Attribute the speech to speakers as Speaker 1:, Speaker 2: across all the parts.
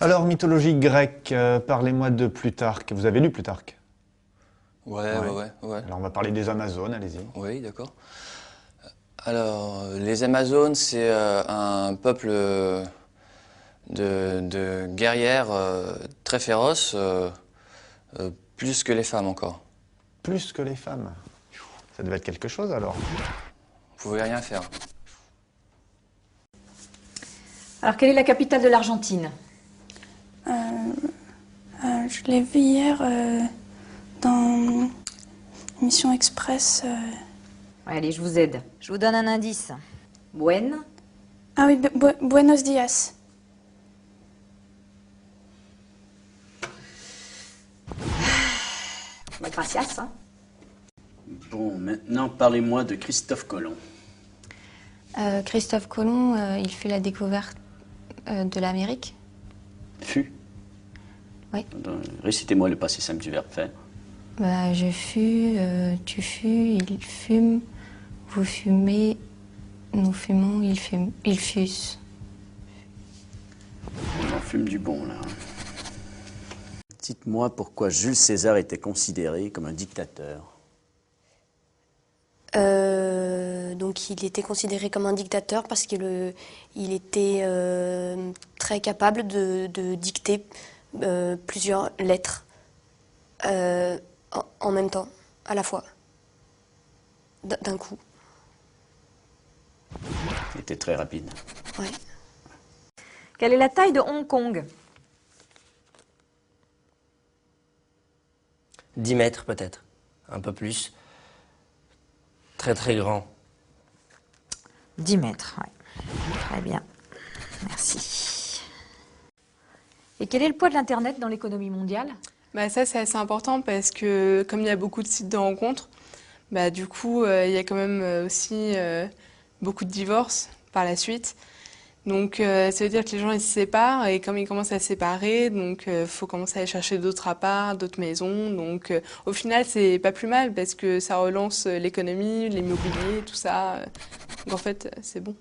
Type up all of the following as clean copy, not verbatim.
Speaker 1: Alors, mythologie grecque, parlez-moi de Plutarque. Vous avez lu Plutarque?
Speaker 2: Ouais.
Speaker 1: Alors, on va parler des Amazones, allez-y.
Speaker 2: Oui, d'accord. Alors, les Amazones, c'est un peuple de guerrières très féroces, plus que les femmes encore.
Speaker 1: Plus que les femmes. Ça devait être quelque chose, alors.
Speaker 2: Vous pouvez rien faire.
Speaker 3: Alors, quelle est la capitale de l'Argentine?
Speaker 4: Je l'ai vu hier dans Mission Express.
Speaker 3: Ouais, allez, je vous aide. Je vous donne un indice.
Speaker 4: Ah oui, Buenos Dias.
Speaker 3: Gracias. Hein.
Speaker 5: Bon, maintenant parlez-moi de Christophe Colomb.
Speaker 4: Christophe Colomb, il fait la découverte de l'Amérique.
Speaker 5: Fut.
Speaker 4: Oui.
Speaker 5: Récitez-moi le passé simple du verbe faire.
Speaker 4: Bah, je fus, tu fus, il fume, vous fumez, nous fumons, ils fussent.
Speaker 5: On en fume du bon, là. Dites-moi pourquoi Jules César était considéré comme un dictateur.
Speaker 6: Donc il était considéré comme un dictateur parce qu'il était très capable de dicter plusieurs lettres en même temps, à la fois, d'un coup.
Speaker 5: Il était très rapide.
Speaker 6: Ouais.
Speaker 3: Quelle est la taille de Hong Kong?
Speaker 7: 10 mètres peut-être, un peu plus. Très très grand.
Speaker 3: 10 mètres, ouais. Très bien. Merci. Et quel est le poids de l'Internet dans l'économie mondiale?
Speaker 8: Bah ça, c'est assez important parce que comme il y a beaucoup de sites de rencontres, bah, du coup, il y a quand même aussi beaucoup de divorces par la suite. Donc ça veut dire que les gens ils se séparent et comme ils commencent à se séparer, donc faut commencer à aller chercher d'autres apparts, d'autres maisons. Donc au final c'est pas plus mal parce que ça relance l'économie, l'immobilier, tout ça. Donc en fait c'est bon.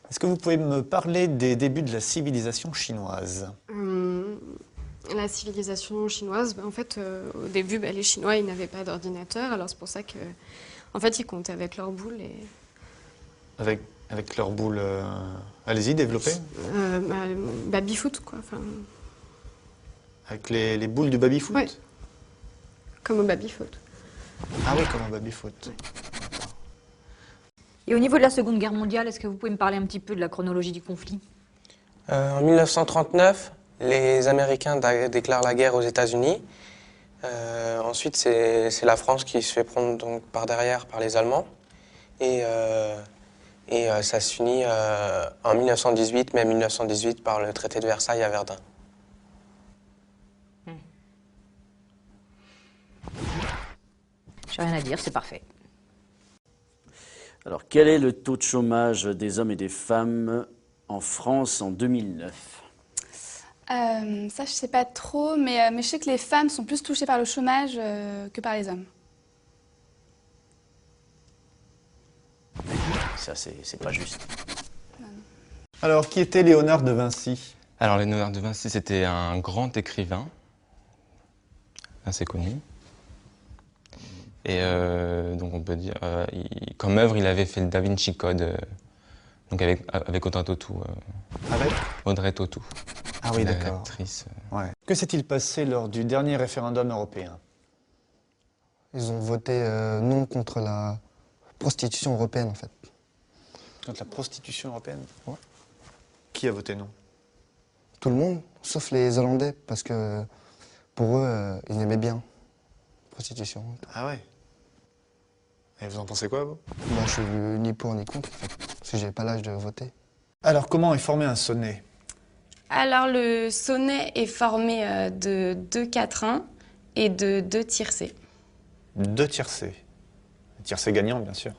Speaker 1: Est-ce que vous pouvez me parler des débuts de la civilisation chinoise?
Speaker 9: La civilisation chinoise, en fait, au début, les Chinois, ils n'avaient pas d'ordinateur, alors c'est pour ça que, en fait, ils comptaient avec leurs boules et...
Speaker 1: Avec leur boule... Allez-y, développez.
Speaker 9: Baby-foot, quoi. Enfin...
Speaker 1: Avec les boules du baby-foot?
Speaker 9: Ouais. Comme au baby-foot.
Speaker 1: Ah oui, comme un baby-foot.
Speaker 9: Ouais.
Speaker 3: Et au niveau de la Seconde Guerre mondiale, est-ce que vous pouvez me parler un petit peu de la chronologie du conflit?
Speaker 10: En 1939, les Américains déclarent la guerre aux États-Unis. Ensuite, c'est la France qui se fait prendre donc, par derrière par les Allemands. Et ça se finit en 1918, mai 1918, par le traité de Versailles à Verdun.
Speaker 3: J'ai rien à dire, c'est parfait.
Speaker 5: Alors, quel est le taux de chômage des hommes et des femmes en France en 2009?
Speaker 4: Ça, je sais pas trop, mais je sais que les femmes sont plus touchées par le chômage que par les hommes.
Speaker 5: Ça, c'est pas juste.
Speaker 1: Alors, qui était Léonard de Vinci?
Speaker 11: Alors, Léonard de Vinci, c'était un grand écrivain, assez connu. Et donc, on peut dire, comme œuvre, il avait fait le Da Vinci Code, donc avec Audrey Tautou.
Speaker 1: Avec
Speaker 11: Audrey Tautou.
Speaker 1: Ah oui, d'accord.
Speaker 11: L'actrice.
Speaker 1: Ouais. Que s'est-il passé lors du dernier référendum européen?
Speaker 12: Ils ont voté non contre la prostitution européenne, en fait.
Speaker 1: Contre la prostitution européenne?
Speaker 12: Ouais.
Speaker 1: Qui a voté non?
Speaker 12: Tout le monde, sauf les Hollandais, parce que pour eux, ils aimaient bien la prostitution.
Speaker 1: Ah ouais. Et vous en pensez quoi, vous?
Speaker 12: Bah, je suis ni pour ni contre, en fait, parce que j'ai pas l'âge de voter.
Speaker 1: Alors, comment est formé un sonnet?
Speaker 9: Alors, le sonnet est formé de 2 quatrains et de 2 tiercés.
Speaker 1: 2 tiercés. Tiercés gagnant, bien sûr.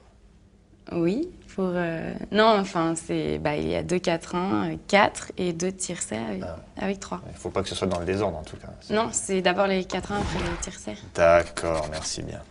Speaker 9: Oui, pour... Non, enfin, il y a 2 quatrains, 4 et 2 tiercés avec 3.
Speaker 1: Il ne faut pas que ce soit dans le désordre, en tout cas.
Speaker 9: Non, c'est d'abord les quatrains, après les tiercés.
Speaker 1: D'accord, merci bien.